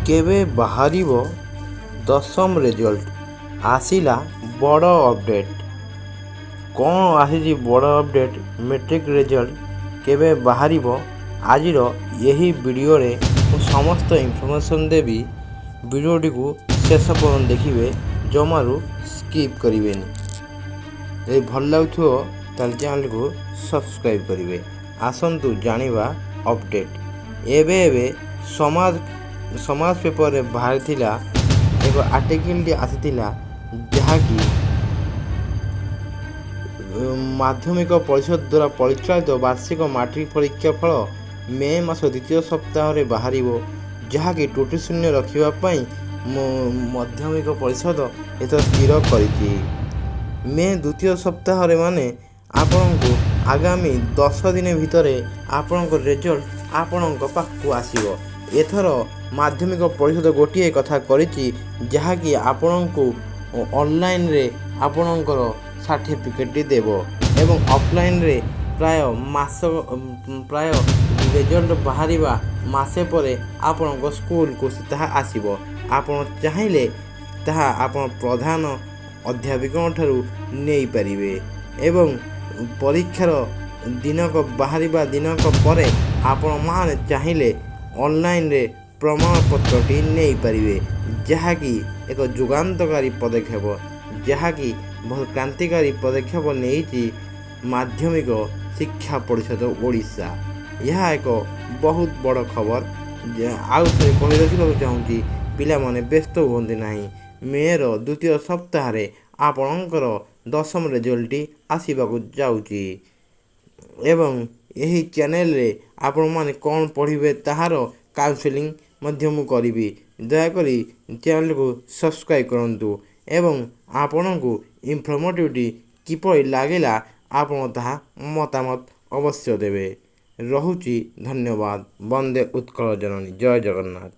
କେବେ ବାହାରିବ ଦଶମ ରେଜଲ୍ଟ? ଆସିଲା ବଡ଼ ଅପଡ଼େଟ୍। କ'ଣ ଆସିଛି ବଡ଼ ଅପଡ଼େଟ୍? ମେଟ୍ରିକ୍ ରେଜଲ୍ଟ କେବେ ବାହାରିବ? ଆଜିର ଏହି ଭିଡ଼ିଓରେ ମୁଁ ସମସ୍ତ ଇନଫର୍ମେସନ୍ ଦେବି। ଭିଡ଼ିଓଟିକୁ ଶେଷ ପର୍ଯ୍ୟନ୍ତ ଦେଖିବେ, ଜମାରୁ ସ୍କିପ୍ କରିବେନି। ଯଦି ଭଲ ଲାଗୁଥିବ ତାହେଲେ ଚ୍ୟାନେଲକୁ ସବସ୍କ୍ରାଇବ୍ କରିବେ। ଆସନ୍ତୁ ଜାଣିବା ଅପଡ଼େଟ୍। ଏବେ ସମାଜ ପେପରରେ ବାହାରିଥିଲା ଏକ ଆର୍ଟିକଲଟି ଆସିଥିଲା, ଯାହାକି ମାଧ୍ୟମିକ ପରିଷଦ ଦ୍ୱାରା ପରିଚାଳିତ ବାର୍ଷିକ ମାଟ୍ରିକ ପରୀକ୍ଷା ଫଳ ମେ ମାସ ଦ୍ୱିତୀୟ ସପ୍ତାହରେ ବାହାରିବ, ଯାହାକି ତ୍ରୁଟି ଶୂନ୍ୟ ରଖିବା ପାଇଁ ମାଧ୍ୟମିକ ପରିଷଦ ଏଥର ସ୍ଥିର କରିଛି। ମେ ଦ୍ୱିତୀୟ ସପ୍ତାହରେ ମାନେ ଆପଣଙ୍କୁ ଆଗାମୀ 10 ଦିନ ଭିତରେ ଆପଣଙ୍କ ରେଜଲ୍ଟ ଆପଣଙ୍କ ପାଖକୁ ଆସିବ। ଏଥର ମାଧ୍ୟମିକ ପରିଷଦ ଗୋଟିଏ କଥା କରିଛି, ଯାହାକି ଆପଣଙ୍କୁ ଅନଲାଇନ୍ରେ ଆପଣଙ୍କର ସାର୍ଟିଫିକେଟ୍ଟି ଦେବ ଏବଂ ଅଫଲାଇନ୍ରେ ପ୍ରାୟ ରେଜଲ୍ଟ ବାହାରିବା ମାସେ ପରେ ଆପଣଙ୍କ ସ୍କୁଲକୁ ତାହା ଆସିବ। ଆପଣ ଚାହିଁଲେ ତାହା ଆପଣ ପ୍ରଧାନ ଅଧ୍ୟାପକଙ୍କଠାରୁ ନେଇପାରିବେ ଏବଂ ପରୀକ୍ଷାର ବାହାରିବା ଦିନକ ପରେ ଆପଣମାନେ ଚାହିଁଲେ ଅନଲାଇନ୍ରେ ପ୍ରମାଣପତ୍ରଟି ନେଇପାରିବେ, ଯାହାକି ଏକ ଯୁଗାନ୍ତକାରୀ ପଦକ୍ଷେପ, ଯାହାକି ବହୁତ କ୍ରାନ୍ତିକାରୀ ପଦକ୍ଷେପ ନେଇଛି ମାଧ୍ୟମିକ ଶିକ୍ଷା ପରିଷଦ ଓଡ଼ିଶା। ଏହା ଏକ ବହୁତ ବଡ଼ ଖବର। ଆଉ ଥରେ କହି ରଖିବାକୁ ଚାହୁଁଛି, ପିଲାମାନେ ବ୍ୟସ୍ତ ହୁଅନ୍ତି ନାହିଁ। ମେ'ର ଦ୍ୱିତୀୟ ସପ୍ତାହରେ ଆପଣଙ୍କର ଦଶମ ରେଜଲ୍ଟଟି ଆସିବାକୁ ଯାଉଛି ଏବଂ ଏହି ଚ୍ୟାନେଲରେ ଆପଣମାନେ କ'ଣ ପଢ଼ିବେ ତାହାର କାଉନସେଲିଂ ମଧ୍ୟ ମୁଁ କରିବି। ଦୟାକରି ଚ୍ୟାନେଲକୁ ସବସ୍କ୍ରାଇବ୍ କରନ୍ତୁ ଏବଂ ଆପଣଙ୍କୁ ଇନଫର୍ମେଟିଭଟି କିପରି ଲାଗିଲା ଆପଣ ତାହା ମତାମତ ଅବଶ୍ୟ ଦେବେ। ରହୁଛି, ଧନ୍ୟବାଦ। ବନ୍ଦେ ଉତ୍କଳ ଜନନୀ। ଜୟ ଜଗନ୍ନାଥ।